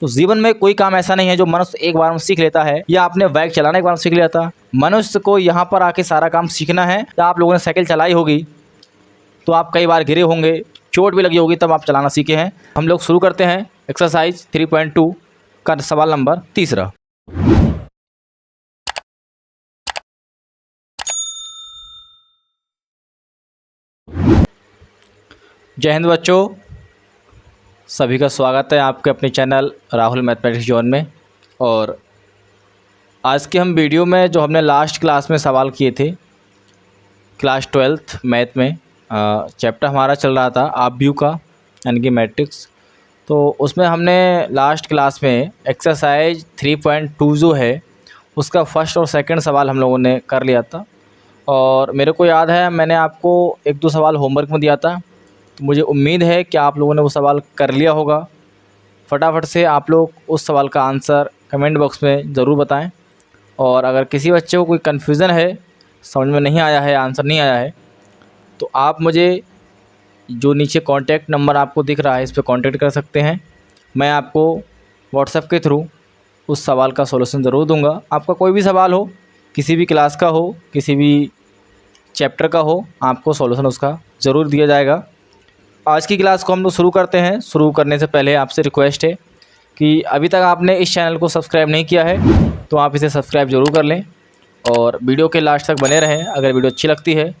तो जीवन में कोई काम ऐसा नहीं है जो मनुष्य एक बार में सीख लेता है, या आपने बाइक चलाना एक बार में सीख लिया था। मनुष्य को यहाँ पर आके सारा काम सीखना है। या आप लोगों ने साइकिल चलाई होगी तो आप कई बार गिरे होंगे, चोट भी लगी होगी, तब आप चलाना सीखे हैं। हम लोग शुरू करते हैं एक्सरसाइज 3.2 का सवाल नंबर 3। जय हिंद बच्चों, सभी का स्वागत है आपके अपने चैनल राहुल मैथमेटिक्स जोन में। और आज के हम वीडियो में जो हमने लास्ट क्लास में सवाल किए थे, क्लास 12th मैथ में चैप्टर हमारा चल रहा था आप व्यू का, यानी कि मैट्रिक्स। तो उसमें हमने लास्ट क्लास में एक्सरसाइज 3.2 जो है उसका फर्स्ट और सेकंड सवाल हम लोगों ने कर लिया था। और मेरे को याद है मैंने आपको 1-2 सवाल होमवर्क में दिया था, तो मुझे उम्मीद है कि आप लोगों ने वो सवाल कर लिया होगा। फटाफट से आप लोग उस सवाल का आंसर कमेंट बॉक्स में ज़रूर बताएं। और अगर किसी बच्चे को कोई कन्फ्यूज़न है, समझ में नहीं आया है, आंसर नहीं आया है, तो आप मुझे जो नीचे कॉन्टैक्ट नंबर आपको दिख रहा है इस पर कॉन्टैक्ट कर सकते हैं। मैं आपको व्हाट्सएप के थ्रू उस सवाल का सॉल्यूशन ज़रूर दूंगा। आपका कोई भी सवाल हो, किसी भी क्लास का हो, किसी भी चैप्टर का हो, आपको सॉल्यूशन उसका ज़रूर दिया जाएगा। आज की क्लास को हम लोग शुरू करते हैं। शुरू करने से पहले आपसे रिक्वेस्ट है कि अभी तक आपने इस चैनल को सब्सक्राइब नहीं किया है तो आप इसे सब्सक्राइब ज़रूर कर लें और वीडियो के लास्ट तक बने रहें। अगर वीडियो अच्छी लगती है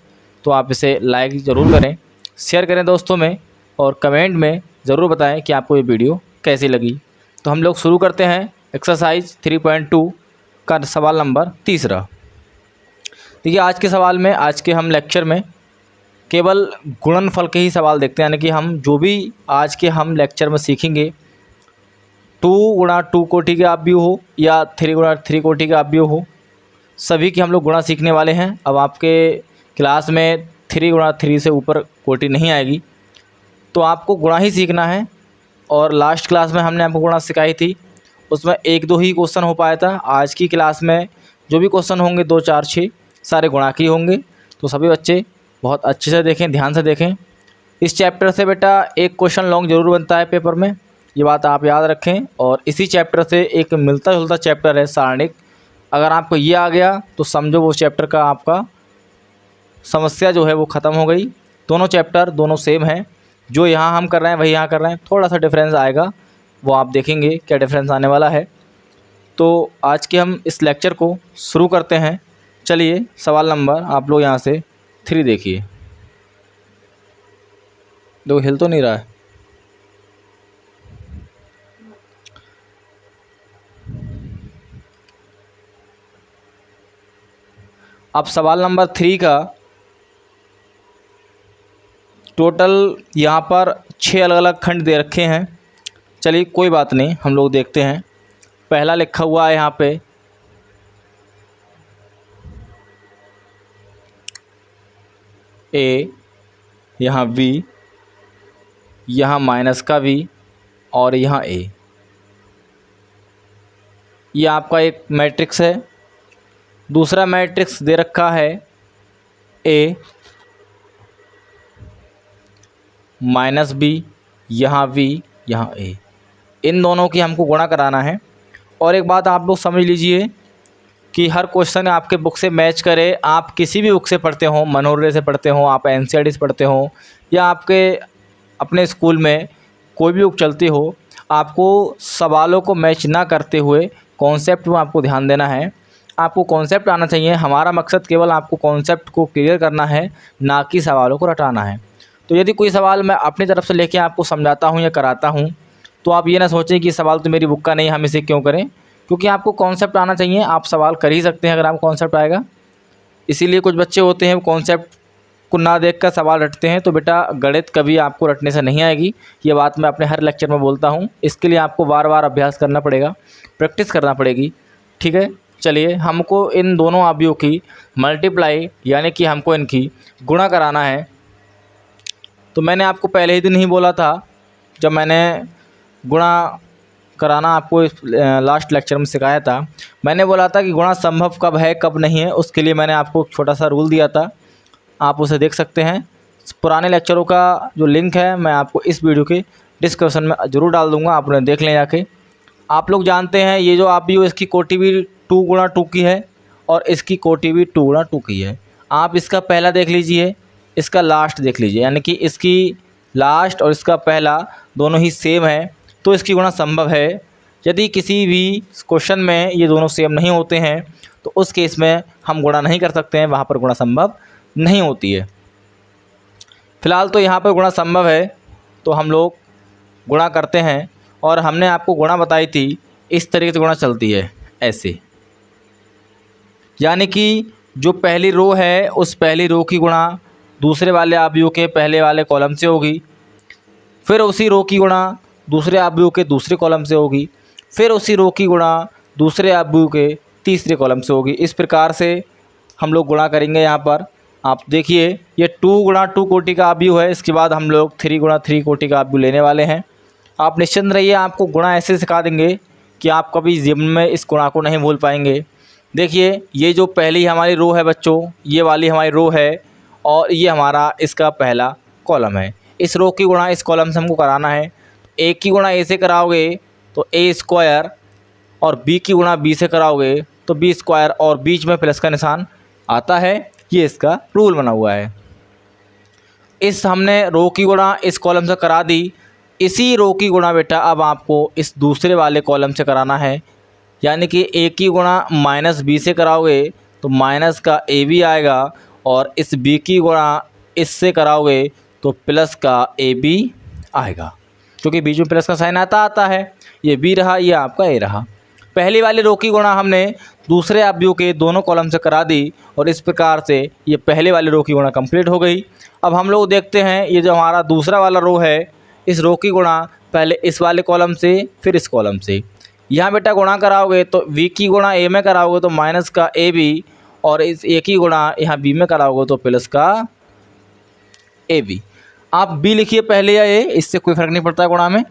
तो आप इसे लाइक ज़रूर करें, शेयर करें दोस्तों में, और कमेंट में ज़रूर बताएं कि आपको ये वीडियो कैसी लगी। तो हम लोग शुरू करते हैं एक्सरसाइज 3.2 का सवाल नंबर 3। देखिए, आज के सवाल में, आज के हम लेक्चर में केवल गुणनफल के ही सवाल देखते हैं। यानी कि हम जो भी आज के हम लेक्चर में सीखेंगे, 2 गुणा 2 कोटि के अवयव हो या 3 गुणा 3 कोटि के अवयव हो, सभी की हम लोग गुणा सीखने वाले हैं। अब आपके क्लास में 3 गुणा 3 से ऊपर कोटि नहीं आएगी, तो आपको गुणा ही सीखना है। और लास्ट क्लास में हमने आपको गुणा सिखाई थी, उसमें 1-2 ही क्वेश्चन हो पाया था। आज की क्लास में जो भी क्वेश्चन होंगे 2, 4, 6 सारे गुणा के होंगे। तो सभी बच्चे बहुत अच्छे से देखें, ध्यान से देखें। इस चैप्टर से बेटा एक क्वेश्चन लॉन्ग जरूर बनता है पेपर में, ये बात आप याद रखें। और इसी चैप्टर से एक मिलता जुलता चैप्टर है सारणिक। अगर आपको ये आ गया तो समझो वो चैप्टर का आपका समस्या जो है वो ख़त्म हो गई। दोनों चैप्टर दोनों सेम हैं, जो यहाँ हम कर रहे हैं वही यहाँ कर रहे हैं, थोड़ा सा डिफरेंस आएगा, वो आप देखेंगे क्या डिफरेंस आने वाला है। तो आज के हम इस लेक्चर को शुरू करते हैं। चलिए, सवाल नंबर आप लोग यहाँ से 3 देखिए। देखो, हिल तो नहीं रहा है। अब सवाल नंबर 3 का टोटल यहाँ पर 6 अलग अलग खंड दे रखे हैं। चलिए, कोई बात नहीं, हम लोग देखते हैं। पहला लिखा हुआ है यहाँ पे ए, यहाँ V, यहाँ माइनस का V और यहाँ A। ये आपका एक मैट्रिक्स है। दूसरा मैट्रिक्स दे रखा है A माइनस B, यहाँ V, यहाँ A। इन दोनों की हमको गुणा कराना है। और एक बात आप लोग समझ लीजिए कि हर क्वेश्चन आपके बुक से मैच करे। आप किसी भी बुक से पढ़ते हो, मनोरय से पढ़ते हो, आप एनसीईआरटी से पढ़ते हो, या आपके अपने स्कूल में कोई भी बुक चलती हो, आपको सवालों को मैच ना करते हुए कॉन्सेप्ट में आपको ध्यान देना है। आपको कॉन्सेप्ट आना चाहिए। हमारा मकसद केवल आपको कॉन्सेप्ट को क्लियर करना है, ना कि सवालों को रटाना है। तो यदि कोई सवाल मैं अपनी तरफ से लेके आपको समझाता हूँ या कराता हूँ, तो आप ये ना सोचें कि सवाल तो मेरी बुक का नहीं, हम इसे क्यों करें, क्योंकि आपको कॉन्सेप्ट आना चाहिए। आप सवाल कर ही सकते हैं अगर आपको कॉन्सेप्ट आएगा। इसीलिए कुछ बच्चे होते हैं कॉन्सेप्ट को ना देखकर सवाल रटते हैं। तो बेटा, गणित कभी आपको रटने से नहीं आएगी। ये बात मैं अपने हर लेक्चर में बोलता हूँ। इसके लिए आपको बार बार अभ्यास करना पड़ेगा, प्रैक्टिस करना पड़ेगी, ठीक है। चलिए, हमको इन दोनों अवयवों की मल्टीप्लाई, यानी कि हमको इनकी गुणा कराना है। तो मैंने आपको पहले ही दिन ही बोला था, जब मैंने गुणा कराना आपको लास्ट लेक्चर में सिखाया था, मैंने बोला था कि गुणा संभव कब है कब नहीं है। उसके लिए मैंने आपको एक छोटा सा रूल दिया था, आप उसे देख सकते हैं। पुराने लेक्चरों का जो लिंक है मैं आपको इस वीडियो के डिस्क्रिप्शन में ज़रूर डाल दूंगा, आप उन्हें देख लें जाके। आप लोग जानते हैं ये जो आप भी हो, इसकी कोटि भी 2 गुणा 2 की है और इसकी कोटि भी 2 गुणा 2 की है। आप इसका पहला देख लीजिए, इसका लास्ट देख लीजिए, यानी कि इसकी लास्ट और इसका पहला दोनों ही सेम है, तो इसकी गुणा संभव है। यदि किसी भी क्वेश्चन में ये दोनों सेम नहीं होते हैं तो उस केस में हम गुणा नहीं कर सकते हैं, वहाँ पर गुणा संभव नहीं होती है। फ़िलहाल तो यहाँ पर गुणा संभव है, तो हम लोग गुणा करते हैं। और हमने आपको गुणा बताई थी, इस तरीके से गुणा चलती है ऐसे, यानी कि जो पहली रो है उस पहली रो की गुणा दूसरे वाले अवयव के पहले वाले कॉलम से होगी, फिर उसी रो की गुणा दूसरे अवयव के दूसरे कॉलम से होगी, फिर उसी रो की गुणा दूसरे अवयव के तीसरे कॉलम से होगी। इस प्रकार से हम लोग गुणा करेंगे। यहाँ पर आप देखिए ये 2 गुणा 2 कोटि का अवयव है, इसके बाद हम लोग 3 गुणा 3 कोटि का अवयव लेने वाले हैं। आप निश्चिंत रहिए, आपको गुणा ऐसे सिखा देंगे कि आप कभी जीवन में इस गुणा को नहीं भूल पाएंगे। देखिए ये जो पहली हमारी रो है बच्चों, ये वाली हमारी रो है और ये हमारा इसका पहला कॉलम है। इस रो की गुणा इस कॉलम से हमको कराना है। ए की गुणा ए से कराओगे तो ए स्क्वायर, और बी की गुणा बी से कराओगे तो बी स्क्वायर, और बीच में प्लस का निशान आता है। ये इसका रूल बना हुआ है। इस हमने रो की गुणा इस कॉलम से करा दी। इसी रो की गुणा बेटा अब आपको इस दूसरे वाले कॉलम से कराना है, यानी कि ए की गुणा माइनस बी से कराओगे तो माइनस का ए बी आएगा, और इस बी की गुणा इससे कराओगे तो प्लस का ए बी आएगा, क्योंकि बीच में प्लस का साइन आता है। ये बी रहा, ये आपका ए रहा। पहली वाली रो की गुणा हमने दूसरे अवयव के दोनों कॉलम से करा दी, और इस प्रकार से ये पहले वाली रो की गुणा कंप्लीट हो गई। अब हम लोग देखते हैं ये जो हमारा दूसरा वाला रो है, इस रो की गुणा पहले इस वाले कॉलम से फिर इस कॉलम से। यहाँ बेटा गुणा कराओगे तो वी की गुणा ए में कराओगे तो माइनस का ए बी, और इस ए की गुणा यहाँ बी में कराओगे तो प्लस का ए बी। आप बी लिखिए पहले या ए, इससे कोई फ़र्क नहीं पड़ता गुणा में।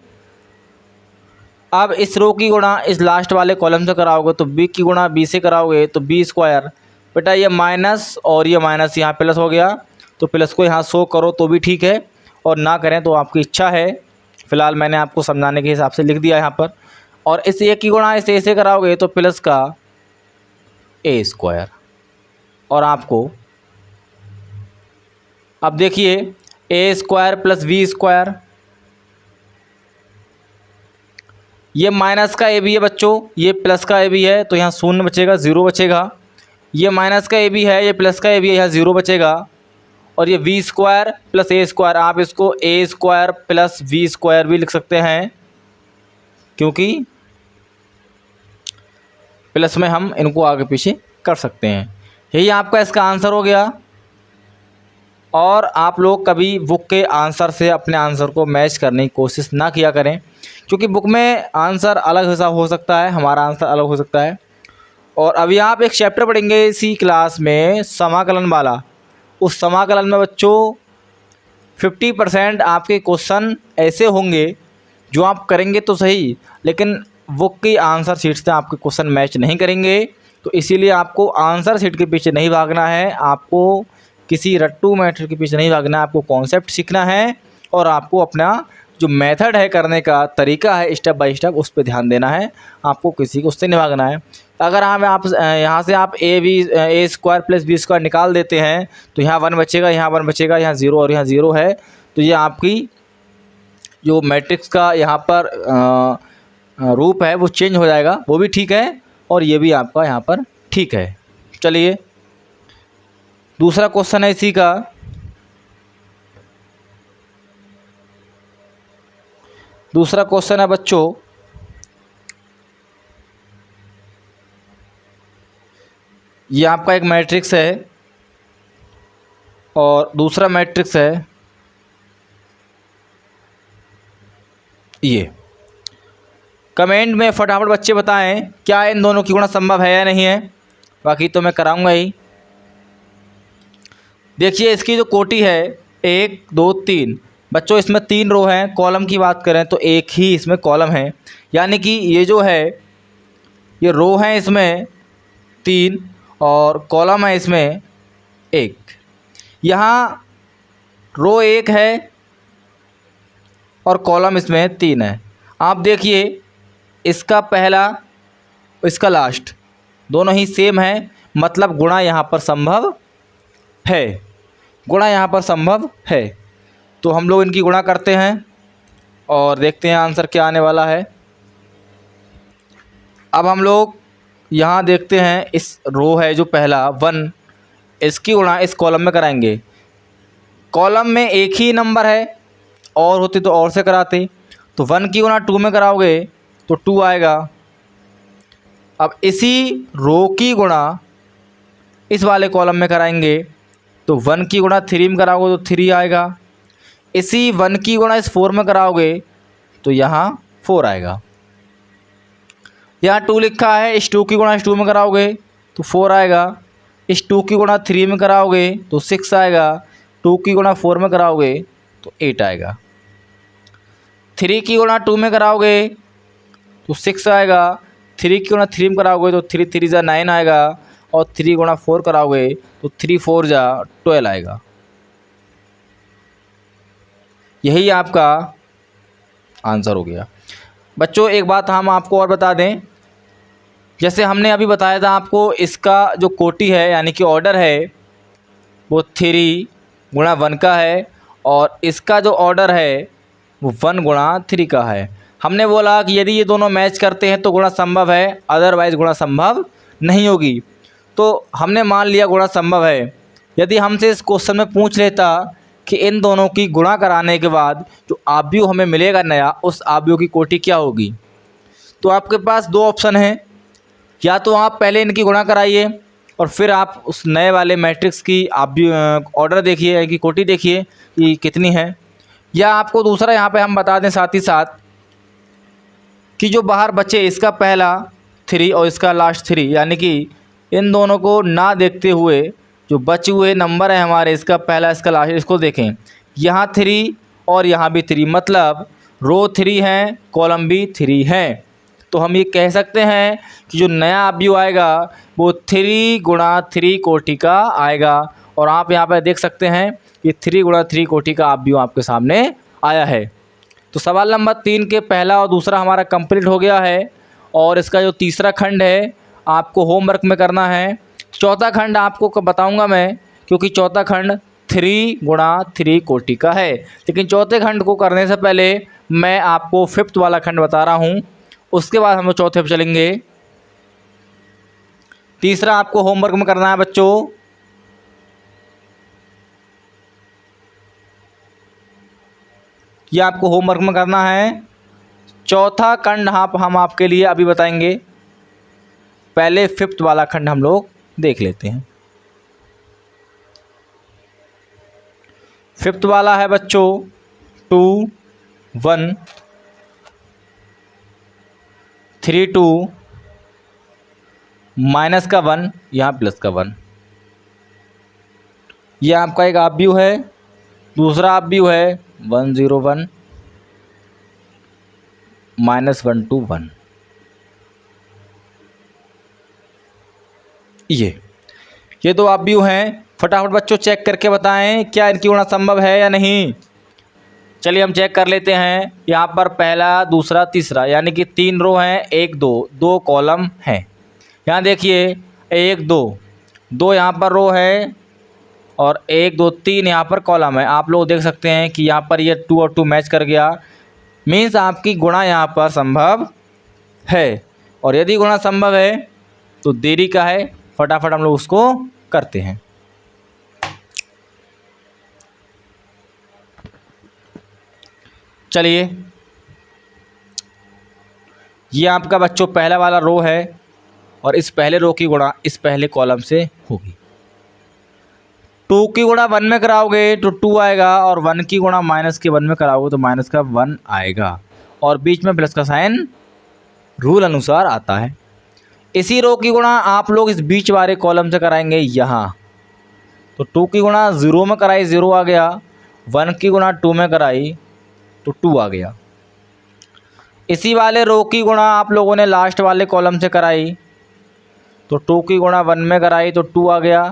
अब इस रो की गुणा इस लास्ट वाले कॉलम से कराओगे तो बी की गुणा बी से कराओगे तो बी स्क्वायर। बेटा ये माइनस और ये माइनस यहाँ प्लस हो गया, तो प्लस को यहाँ शो करो तो भी ठीक है, और ना करें तो आपकी इच्छा है। फ़िलहाल मैंने आपको समझाने के हिसाब से लिख दिया यहाँ पर। और इस ए की गुणा इस ए से कराओगे तो प्लस का ए स्क्वायर। और आपको अब देखिए ए स्क्वायर प्लस वी स्क्वायर, ये माइनस का ए बी है बच्चों, ये प्लस का ए बी है, तो यहाँ शून्य बचेगा, ज़ीरो बचेगा। ये माइनस का ए बी है, ये प्लस का ए बी है, यहाँ ज़ीरो बचेगा। और ये V square plus A square, आप इसको A square plus V square भी लिख सकते हैं, क्योंकि प्लस में हम इनको आगे पीछे कर सकते हैं। यही आपका इसका आंसर हो गया। और आप लोग कभी बुक के आंसर से अपने आंसर को मैच करने की कोशिश ना किया करें, क्योंकि बुक में आंसर अलग हिसाब हो सकता है, हमारा आंसर अलग हो सकता है। और अभी आप एक चैप्टर पढ़ेंगे इसी क्लास में, समाकलन वाला। उस समाकलन में बच्चों 50% आपके क्वेश्चन ऐसे होंगे जो आप करेंगे तो सही, लेकिन बुक की आंसर शीट से आपके क्वेश्चन मैच नहीं करेंगे। तो इसीलिए आपको आंसर शीट के पीछे नहीं भागना है, आपको किसी रट्टू मैथड के पीछे नहीं भागना है, आपको कॉन्सेप्ट सीखना है, और आपको अपना जो मेथड है करने का तरीका है स्टेप बाय स्टेप, उस पर ध्यान देना है। आपको किसी को उससे नहीं भागना है। अगर आप यहाँ से आप ए स्क्वायर प्लस बी स्क्वायर निकाल देते हैं तो यहाँ 1 बचेगा, यहाँ 1 बचेगा, यहाँ 0 और यहाँ 0 है, तो ये आपकी जो मैट्रिक्स का यहाँ पर रूप है वो चेंज हो जाएगा, वो भी ठीक है, और ये भी आपका यहाँ पर ठीक है। चलिए दूसरा क्वेश्चन है इसी का। दूसरा क्वेश्चन है बच्चों, ये आपका एक मैट्रिक्स है और दूसरा मैट्रिक्स है ये। कमेंट में फटाफट बच्चे बताएं क्या इन दोनों की गुणा संभव है या नहीं है, बाकी तो मैं कराऊंगा ही। देखिए इसकी जो कोटि है 1 2 3, बच्चों इसमें 3 रो हैं। कॉलम की बात करें तो एक ही इसमें कॉलम है, यानी कि ये जो है ये रो है इसमें 3 और कॉलम है इसमें 1। यहाँ रो 1 है और कॉलम इसमें 3 है। आप देखिए इसका पहला इसका लास्ट दोनों ही सेम है, मतलब गुणा यहाँ पर संभव है, गुणा यहाँ पर संभव है। तो हम लोग इनकी गुणा करते हैं और देखते हैं आंसर क्या आने वाला है। अब हम लोग यहाँ देखते हैं, इस रो है जो पहला 1, इसकी गुणा इस कॉलम में कराएंगे। कॉलम में एक ही नंबर है, और होते तो और से कराते। तो 1 की गुणा 2 में कराओगे तो 2 आएगा। अब इसी रो की गुणा इस वाले कॉलम में कराएंगे तो 1 की गुणा 3 में कराओगे तो 3 आएगा। इसी 1 की गुणा इस 4 में कराओगे तो यहाँ 4 आएगा। यहाँ 2 लिखा है, इस 2 की गुणा इस 2 में कराओगे तो 4 आएगा। इस 2 की गुणा 3 में कराओगे तो 6 आएगा। 2 की गुणा 4 में कराओगे तो 8 आएगा। 3 की गुणा 2 में कराओगे तो 6 आएगा। 3 की गुणा 3 में कराओगे तो 3 3 जा 9 आएगा। और 3 गुणा 4 कराओगे तो 3 4 जा 12 आएगा। यही आपका आंसर हो गया। बच्चों एक बात हम आपको और बता दें, जैसे हमने अभी बताया था आपको, इसका जो कोटि है यानी कि ऑर्डर है वो 3 गुणा 1 का है, और इसका जो ऑर्डर है वो 1 गुणा 3 का है। हमने बोला कि यदि ये दोनों मैच करते हैं तो गुणा संभव है, अदरवाइज़ गुणा संभव नहीं होगी। तो हमने मान लिया गुणा संभव है। यदि हमसे इस क्वेश्चन में पूछ लेता कि इन दोनों की गुणा कराने के बाद जो आव्यूह हमें मिलेगा नया, उस आव्यूह की कोटि क्या होगी, तो आपके पास 2 ऑप्शन हैं। या तो आप पहले इनकी गुणा कराइए और फिर आप उस नए वाले मैट्रिक्स की ऑर्डर देखिए, इनकी कोटि देखिए कि कितनी है। या आपको दूसरा यहाँ पे हम बता दें साथ ही साथ कि जो बाहर बचे, इसका पहला 3 और इसका लास्ट 3, यानी कि इन दोनों को ना देखते हुए जो बचे हुए नंबर है हमारे, इसका पहला इसका लास्ट, इसको देखें। यहाँ 3 और यहाँ भी 3, मतलब रो 3 है, कॉलम भी 3 है। तो हम ये कह सकते हैं कि जो नया आव्यूह आएगा वो 3 गुणा 3 कोटि का आएगा। और आप यहाँ पर देख सकते हैं कि 3 गुणा 3 कोटि का आव्यूह आपके सामने आया है। तो सवाल नंबर 3 के पहला और दूसरा हमारा कंप्लीट हो गया है। और इसका जो तीसरा खंड है आपको होमवर्क में करना है। चौथा खंड आपको बताऊंगा मैं, क्योंकि चौथा खंड 3 गुणा 3 कोटि का है। लेकिन चौथे खंड को करने से पहले मैं आपको 5th वाला खंड बता रहा हूँ, उसके बाद हम लोग चौथे पे चलेंगे। तीसरा आपको होमवर्क में करना है बच्चों, ये आपको होमवर्क में करना है। चौथा खंड हम आपके लिए अभी बताएंगे, पहले 5th वाला खंड हम लोग देख लेते हैं। 5th वाला है बच्चों 2 1 3 2 माइनस का 1 यहाँ प्लस का 1। ये आपका एक आव्यूह है। दूसरा आव्यूह है 1 0 1 -1 2 1। ये 2 आव्यूह हैं। फटाफट बच्चों चेक करके बताएं क्या इनकी गुणा संभव है या नहीं। चलिए हम चेक कर लेते हैं। यहाँ पर पहला, दूसरा, तीसरा, यानी कि 3 रो हैं, 1 2 कॉलम हैं। यहाँ देखिए 1 2 यहाँ पर रो है और 1 2 3 यहाँ पर कॉलम है। आप लोग देख सकते हैं कि यहाँ पर ये 2 और 2 मैच कर गया, मीन्स आपकी गुणा यहाँ पर संभव है। और यदि गुणा संभव है तो देरी का है, फटाफट हम लोग उसको करते हैं। चलिए, ये आपका बच्चों पहला वाला रो है और इस पहले रो की गुणा इस पहले कॉलम से होगी। 2 की गुणा 1 में कराओगे तो 2 आएगा, और 1 की गुणा माइनस के 1 में कराओगे तो माइनस का 1 आएगा, और बीच में प्लस का साइन रूल अनुसार आता है। इसी रो की गुणा आप लोग इस बीच वाले कॉलम से कराएंगे यहाँ। तो 2 की गुणा 0 में कराई 0 आ गया, 1 की गुणा 2 में कराई तो 2 आ गया। इसी वाले रो की गुणा आप लोगों ने लास्ट वाले कॉलम से कराई, तो 2 की गुणा 1 में कराई तो 2 आ गया,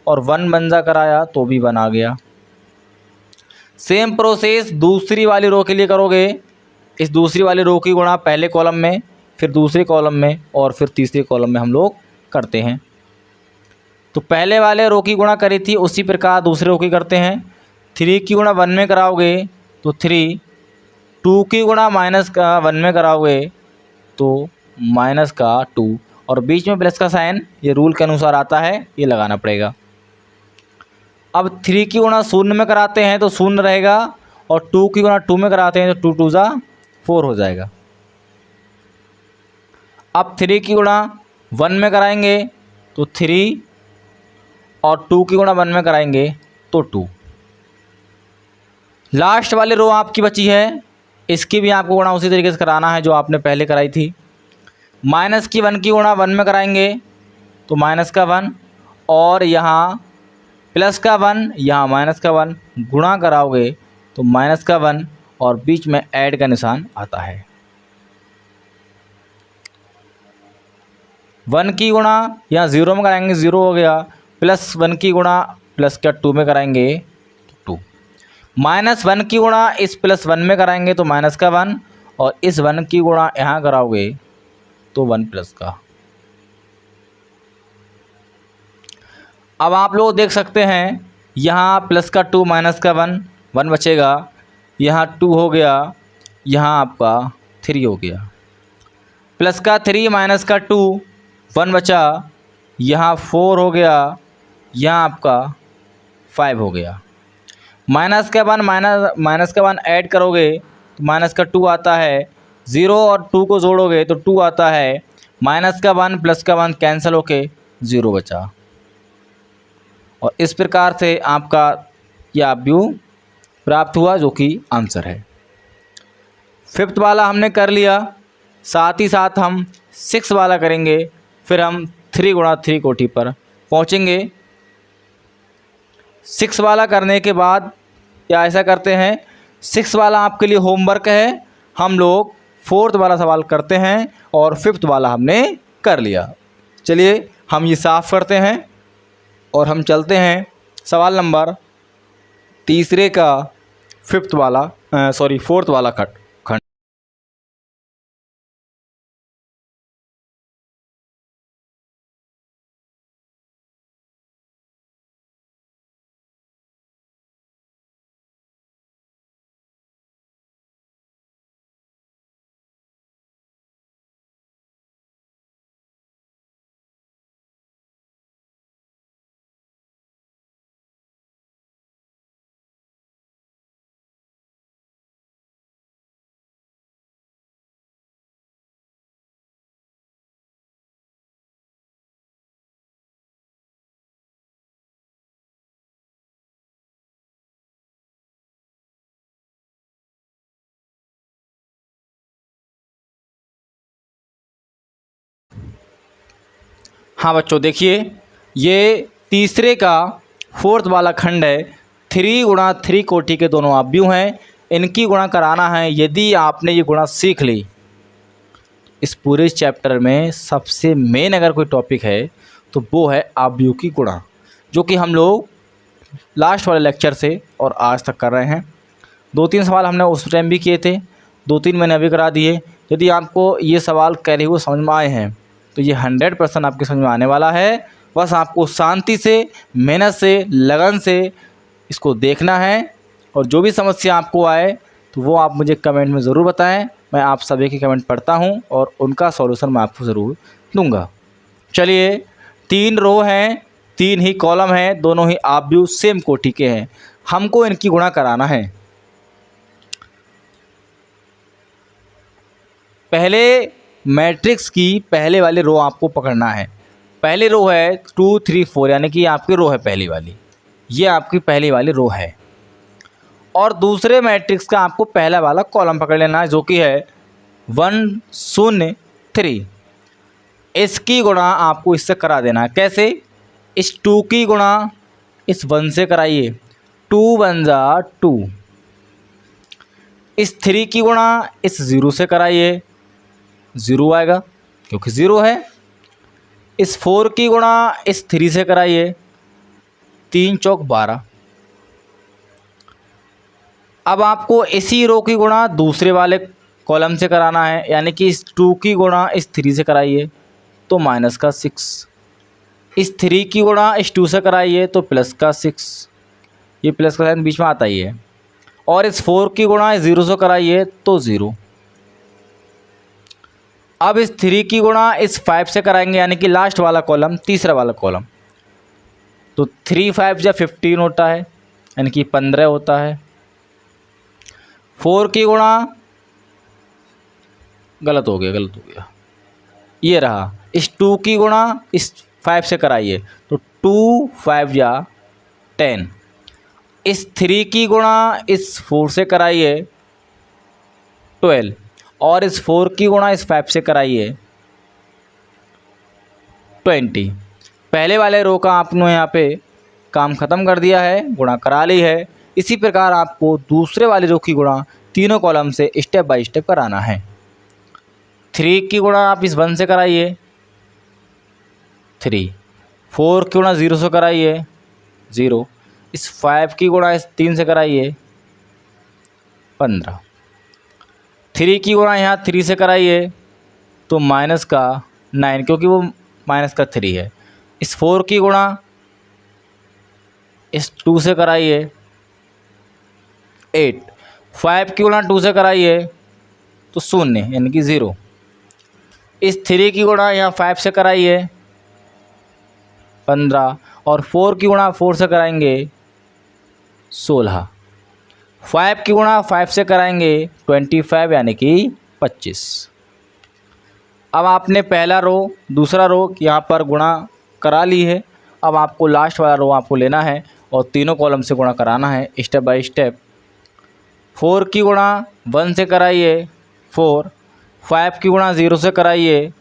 और 1 बंजा कराया तो भी 1 आ गया। सेम प्रोसेस दूसरी वाली रो के लिए करोगे। इस दूसरी वाली रो की गुणा पहले कॉलम में फिर दूसरे कॉलम में और फिर तीसरे कॉलम में हम लोग करते हैं। तो पहले वाले रो की गुणा करी थी उसी प्रकार दूसरे रो की करते हैं। 3 की गुणा 1 में कराओगे तो 3, 2 की गुणा माइनस का 1 में कराओगे तो माइनस का 2, और बीच में प्लस का साइन ये रूल के अनुसार आता है, ये लगाना पड़ेगा। अब 3 की गुणा 0 में कराते हैं तो 0 रहेगा, और 2 की गुणा 2 में कराते हैं तो 2 2 जा 4 हो जाएगा। अब 3 की गुणा 1 में कराएंगे तो 3, और 2 की गुणा 1 में कराएंगे तो 2। लास्ट वाली रो आपकी बची है, इसकी भी आपको गुणा उसी तरीके से कराना है जो आपने पहले कराई थी। माइनस की 1 की गुणा 1 में कराएंगे तो माइनस का 1, और यहाँ प्लस का 1, यहाँ माइनस का 1 गुणा कराओगे तो माइनस का 1, और बीच में ऐड का निशान आता है। 1 की गुणा यहाँ 0 में कराएंगे 0 हो गया, प्लस 1 की गुणा प्लस का 2 में कराएंगे तो 2, माइनस 1 की गुणा इस प्लस 1 में कराएंगे तो माइनस का 1, और इस 1 की गुणा यहाँ कराओगे तो 1 प्लस का। अब आप लोग देख सकते हैं यहाँ प्लस का 2 माइनस का 1, 1 बचेगा, यहाँ 2 हो गया, यहाँ आपका 3 हो गया, प्लस का 3 माइनस का 2, 1 बचा, यहाँ 4 हो गया, यहाँ आपका 5 हो गया। माइनस का 1 माइनस का 1 ऐड करोगे तो माइनस का 2 आता है, 0 और 2 को जोड़ोगे तो 2 आता है, माइनस का 1 प्लस का 1 कैंसिल होके 0 बचा, और इस प्रकार से आपका यह आव्यूह प्राप्त हुआ जो कि आंसर है। 5th वाला हमने कर लिया, साथ ही साथ हम 6 वाला करेंगे, फिर हम 3 गुणा 3 कोटि पर पहुंचेंगे। 6 वाला करने के बाद या ऐसा करते हैं, 6 वाला आपके लिए होमवर्क है, हम लोग 4th वाला सवाल करते हैं, और 5th वाला हमने कर लिया। चलिए हम ये साफ़ करते हैं और हम चलते हैं सवाल नंबर तीसरे का 4th वाला खंड। हाँ बच्चों देखिए, ये तीसरे का 4th वाला खंड है। 3 गुणा 3 कोटि के दोनों आव्यूह हैं, इनकी गुणा कराना है। यदि आपने ये गुणा सीख ली, इस पूरे चैप्टर में सबसे मेन अगर कोई टॉपिक है तो वो है आव्यूह की गुणा, जो कि हम लोग लास्ट वाले लेक्चर से और आज तक कर रहे हैं। 2-3 सवाल हमने उस टाइम भी किए थे, 2-3 मैंने अभी करा दिए। यदि आपको ये सवाल करे हुए समझ में आए हैं तो ये 100% आपके समझ में आने वाला है। बस आपको शांति से, मेहनत से, लगन से इसको देखना है, और जो भी समस्या आपको आए तो वो आप मुझे कमेंट में ज़रूर बताएं। मैं आप सभी के कमेंट पढ़ता हूं और उनका सॉल्यूशन मैं आपको ज़रूर दूंगा। चलिए, 3 रो हैं, 3 ही कॉलम हैं, दोनों ही आव्यूह सेम कोटि के हैं, हमको इनकी गुणा कराना है। पहले मैट्रिक्स की पहले वाली रो आपको पकड़ना है। पहली रो है 2 3 4, यानी कि आपकी रो है पहली वाली, ये आपकी पहली वाली रो है। और दूसरे मैट्रिक्स का आपको पहला वाला कॉलम पकड़ लेना है, जो कि है 1 0 3। इसकी गुणा आपको इससे करा देना है। कैसे? इस 2 की गुणा इस 1 से कराइए, 2 1 जा 2। इस 3 की गुणा इस 0 से कराइए, 0 आएगा क्योंकि 0 है। इस 4 की गुणा इस 3 से कराइए, 3 चौक 12। अब आपको इसी रो की गुणा दूसरे वाले कॉलम से कराना है, यानी कि इस 2 की गुणा इस 3 से कराइए तो माइनस का 6, इस 3 की गुणा इस 2 से कराइए तो प्लस का 6, ये प्लस का साइन बीच में आता ही है, और इस 4 की गुणा इस 0 से कराइए तो 0। अब इस 3 की गुणा इस 5 से कराएंगे, यानी कि लास्ट वाला कॉलम, तीसरा वाला कॉलम, तो 3 5 या 15 होता है, यानी कि 15 होता है। 4 की गुणा, गलत हो गया, ये रहा, इस 2 की गुणा इस 5 से कराइए तो 2 5 या 10, इस 3 की गुणा इस 4 से कराइए 12, और इस 4 की गुणा इस 5 से कराइए 20। पहले वाले रो का आपने यहाँ पे काम ख़त्म कर दिया है, गुणा करा ली है। इसी प्रकार आपको दूसरे वाले रो की गुणा तीनों कॉलम से स्टेप बाय स्टेप कराना है। 3 की गुणा आप इस 1 से कराइए 3, 4 की गुणा 0 से कराइए 0, इस 5 की गुणा इस 3 से कराइए 15, 3 की गुणा यहाँ 3 से कराइए तो माइनस का 9, क्योंकि वो माइनस का 3 है। इस 4 की गुणा इस 2 से कराइए 8, 5 की गुणा 2 से कराइए तो 0, यानी कि 0। इस 3 की गुणा यहाँ 5 से कराइए 15, और 4 की गुणा 4 से कराएंगे 16, 5 की गुणा 5 से कराएंगे 25, यानी कि 25। अब आपने पहला रो दूसरा रो यहाँ पर गुणा करा ली है। अब आपको लास्ट वाला रो आपको लेना है और तीनों कॉलम से गुणा कराना है स्टेप बाय स्टेप। 4 की गुणा 1 से कराइए 4, 5 की गुणा 0 से कराइए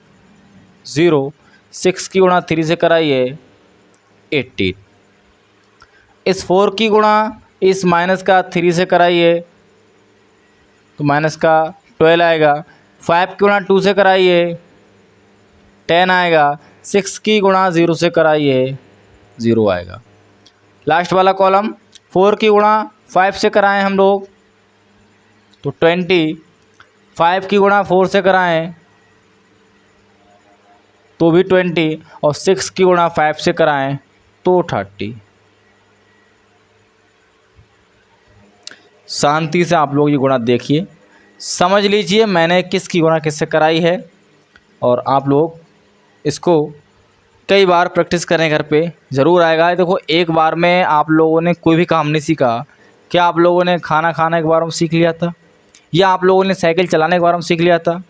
0, 6 की गुणा 3 से कराइए 18, इस 4 की गुणा इस माइनस का 3 से कराइए तो माइनस का 12 आएगा, 5 की गुणा 2 से कराइए 10 आएगा, 6 की गुणा 0 से कराइए 0 आएगा। लास्ट वाला कॉलम 4 की गुणा 5 से कराएं हम लोग तो 20, 5 की गुणा 4 से कराएं तो भी 20, और 6 की गुणा 5 से कराएं तो 30। शांति से आप लोग ये गुणा देखिए, समझ लीजिए मैंने किसकी गुणा किससे कराई है, और आप लोग इसको कई बार प्रैक्टिस करें, घर पे ज़रूर आएगा। देखो, एक बार में आप लोगों ने कोई भी काम नहीं सीखा। क्या आप लोगों ने खाना खाना एक बार में सीख लिया था, या आप लोगों ने साइकिल चलाने के बारे में सीख लिया था,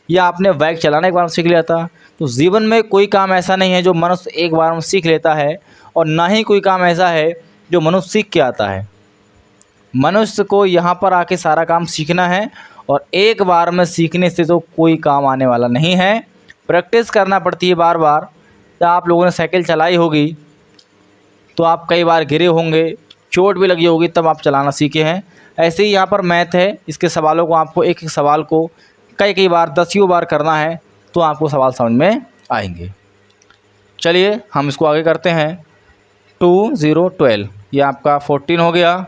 या आपने बाइक चलाने के बारे में सीख लिया था? तो जीवन में कोई काम ऐसा नहीं है जो मनुष्य एक बार में सीख लेता है, और ना ही कोई काम ऐसा है जो मनुष्य सीख के आता है। मनुष्य को यहाँ पर आके सारा काम सीखना है, और एक बार में सीखने से तो कोई काम आने वाला नहीं है। प्रैक्टिस करना पड़ती है बार बार। तो आप लोगों ने साइकिल चलाई होगी तो आप कई बार गिरे होंगे, चोट भी लगी होगी, तब आप चलाना सीखे हैं। ऐसे ही यहाँ पर मैथ है, इसके सवालों को आपको एक एक सवाल को कई बार 10 बार करना है तो आपको सवाल समझ में आएंगे। चलिए हम इसको आगे करते हैं। 2 0 12 ये आपका 14 हो गया।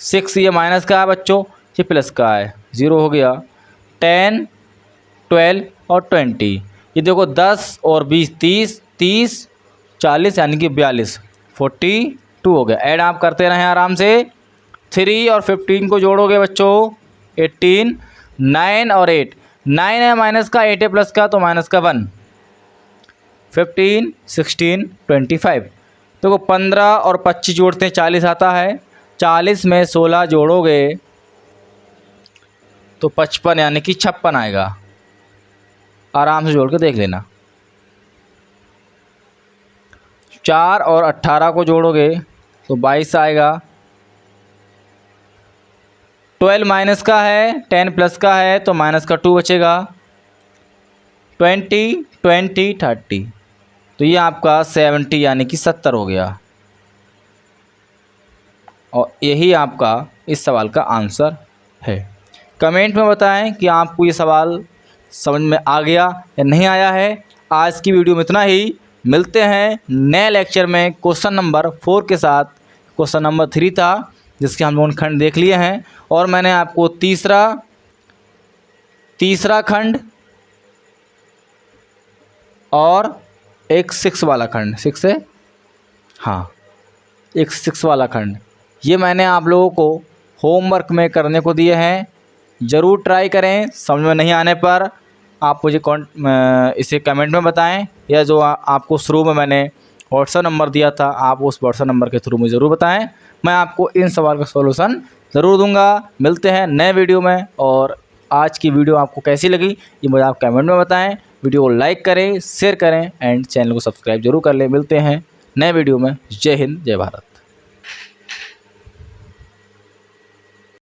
6 ये माइनस का है बच्चों, ये प्लस का है, 0 हो गया। 10 12 और 20, ये देखो 10 और 20 30 30 40 यानी कि 42 42 हो गया। ऐड आप करते रहें आराम से। 3 और 15 को जोड़ोगे बच्चों 18, 9 और 8, 9 है माइनस का, 8 है प्लस का, तो माइनस का 1, 15 16 25। देखो 15 और 25 जोड़ते हैं 40 आता है, 40 में 16 जोड़ोगे तो 55 यानी कि 56 आएगा। आराम से जोड़ के देख लेना। 4 और 18 को जोड़ोगे तो 22 आएगा। 12 माइनस का है, 10 प्लस का है तो माइनस का 2 बचेगा। 20 20 30, तो ये आपका 70 यानी कि 70 हो गया। और यही आपका इस सवाल का आंसर है। कमेंट में बताएं कि आपको ये सवाल समझ में आ गया या नहीं आया है। आज की वीडियो में इतना ही। मिलते हैं नए लेक्चर में क्वेश्चन नंबर 4 के साथ। क्वेश्चन नंबर 3 था जिसके हम लोगों ने खंड देख लिए हैं, और मैंने आपको तीसरा तीसरा खंड और एक 6 वाला खंड, 6 है, हाँ, एक 6 वाला खंड। ये मैंने आप लोगों को होमवर्क में करने को दिए हैं, ज़रूर ट्राई करें। समझ में नहीं आने पर आप मुझे इसे कमेंट में बताएं, या जो आपको शुरू में मैंने व्हाट्सएप नंबर दिया था, आप उस व्हाट्सएप नंबर के थ्रू मुझे ज़रूर बताएं। मैं आपको इन सवाल का सॉल्यूशन ज़रूर दूंगा। मिलते हैं नए वीडियो में, और आज की वीडियो आपको कैसी लगी ये मुझे आप कमेंट में बताएं। वीडियो को लाइक करें, शेयर करें एंड चैनल को सब्सक्राइब जरूर कर लें। मिलते हैं नए वीडियो में। जय हिंद, जय भारत।